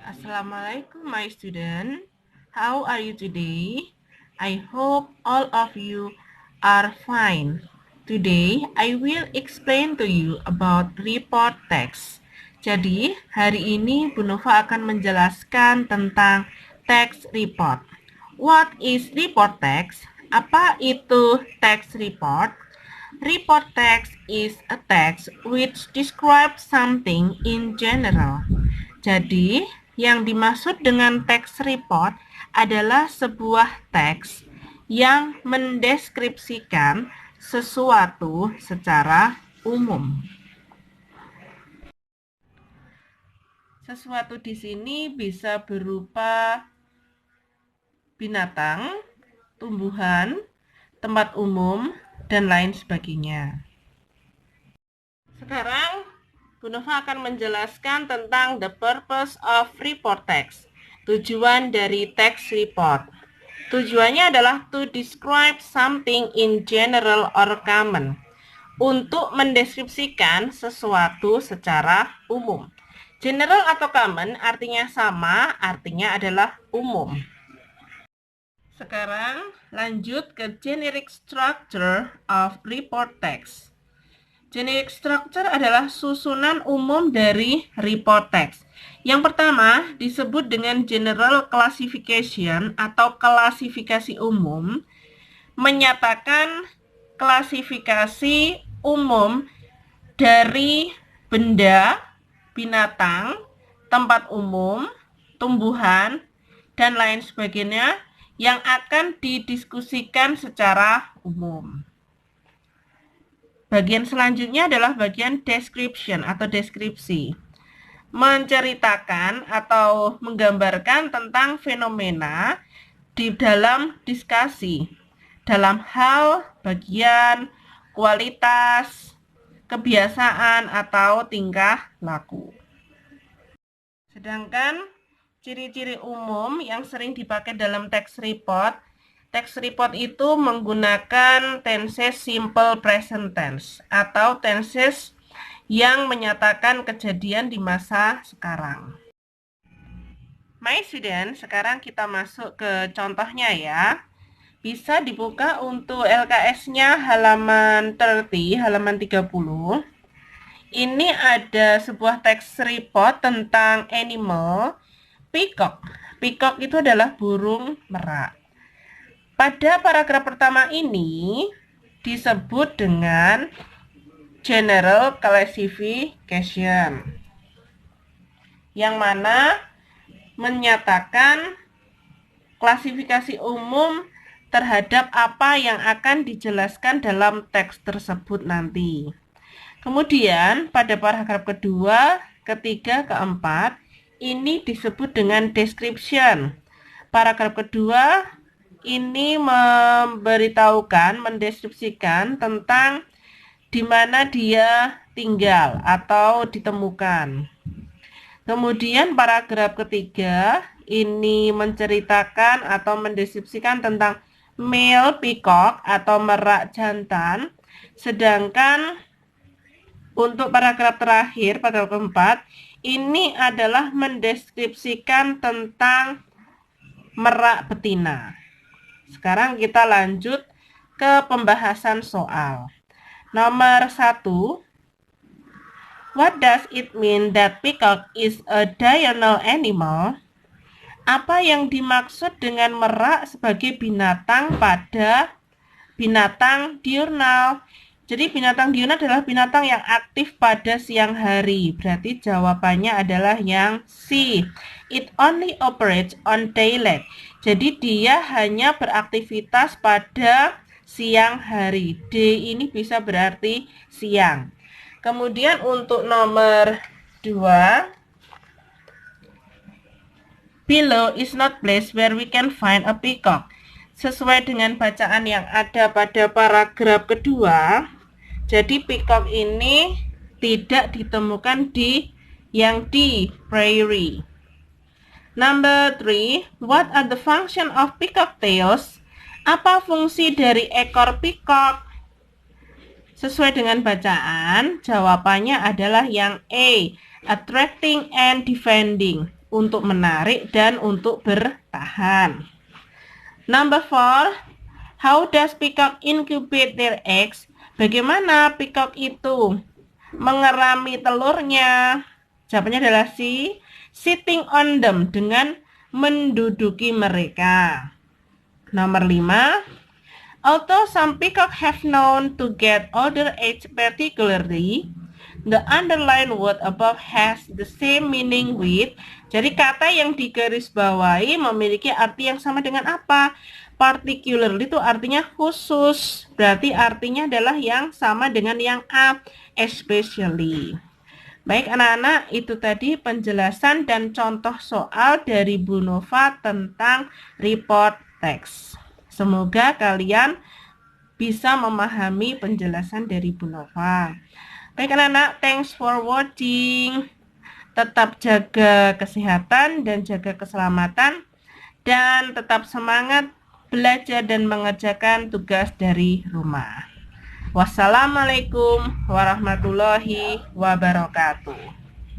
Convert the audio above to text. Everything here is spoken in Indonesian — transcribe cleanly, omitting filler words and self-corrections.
Assalamualaikum my student. How are you today? I hope all of you are fine. Today I will explain to you about report text. Jadi, hari ini Bu Nova akan menjelaskan tentang text report. What is report text? Apa itu text report? Report text is a text which describes something in general. Jadi, yang dimaksud dengan teks report adalah sebuah teks yang mendeskripsikan sesuatu secara umum. Sesuatu di sini bisa berupa binatang, tumbuhan, tempat umum, dan lain sebagainya. Sekarang Bu Nova akan menjelaskan tentang the purpose of report text. Tujuan dari text report. Tujuannya adalah to describe something in general or common. Untuk mendeskripsikan sesuatu secara umum. General atau common artinya sama, artinya adalah umum. Sekarang lanjut ke generic structure of report text. Generic structure adalah susunan umum dari report text. Yang pertama disebut dengan general classification atau klasifikasi umum, menyatakan klasifikasi umum dari benda, binatang, tempat umum, tumbuhan, dan lain sebagainya yang akan didiskusikan secara umum. Bagian selanjutnya adalah bagian description atau deskripsi. Menceritakan atau menggambarkan tentang fenomena di dalam diskusi. Dalam hal, bagian, kualitas, kebiasaan, atau tingkah laku. Sedangkan ciri-ciri umum yang sering dipakai dalam text report. Text report itu menggunakan tenses simple present tense atau tenses yang menyatakan kejadian di masa sekarang. My student, sekarang kita masuk ke contohnya ya. Bisa dibuka untuk LKS-nya halaman 30, halaman 30. Ini ada sebuah text report tentang animal peacock. Peacock itu adalah burung merak. Pada paragraf pertama ini disebut dengan general classification, yang mana menyatakan klasifikasi umum terhadap apa yang akan dijelaskan dalam teks tersebut nanti. Kemudian pada paragraf kedua, ketiga, keempat, ini disebut dengan description. Paragraf kedua ini memberitahukan, mendeskripsikan tentang di mana dia tinggal atau ditemukan. Kemudian paragraf ketiga ini menceritakan atau mendeskripsikan tentang male peacock atau merak jantan. Sedangkan untuk paragraf terakhir, paragraf keempat, ini adalah mendeskripsikan tentang merak betina. Sekarang kita lanjut ke pembahasan soal. Nomor 1. What does it mean that peacock is a diurnal animal? Apa yang dimaksud dengan merak sebagai binatang pada binatang diurnal? Jadi binatang diurnal adalah binatang yang aktif pada siang hari. Berarti jawabannya adalah yang C. It only operates on daylight. Jadi dia hanya beraktivitas pada siang hari. D ini bisa berarti siang. Kemudian untuk nomor 2. Below is not place where we can find a peacock. Sesuai dengan bacaan yang ada pada paragraf kedua, jadi peacock ini tidak ditemukan di prairie. Number 3, what are the function of peacock tails? Apa fungsi dari ekor peacock? Sesuai dengan bacaan, jawabannya adalah yang A, attracting and defending. untuk menarik dan untuk bertahan. Number 4, how does peacock incubate their eggs? Bagaimana peacock itu mengerami telurnya? Jawabannya adalah C, sitting on them, dengan menduduki mereka. Nomor 5, although some peacock have known to get older eggs particularly, the underlined word above has the same meaning with. Jadi kata yang digarisbawahi memiliki arti yang sama dengan apa? Particularly itu artinya khusus. Berarti artinya adalah yang sama dengan yang A, especially. Baik anak-anak, itu tadi penjelasan dan contoh soal dari Bu Nova tentang report text. Semoga kalian bisa memahami penjelasan dari Bu Nova. Baik anak-anak, thanks for watching. Tetap jaga kesehatan dan jaga keselamatan, dan tetap semangat belajar dan mengerjakan tugas dari rumah. Wassalamualaikum warahmatullahi wabarakatuh.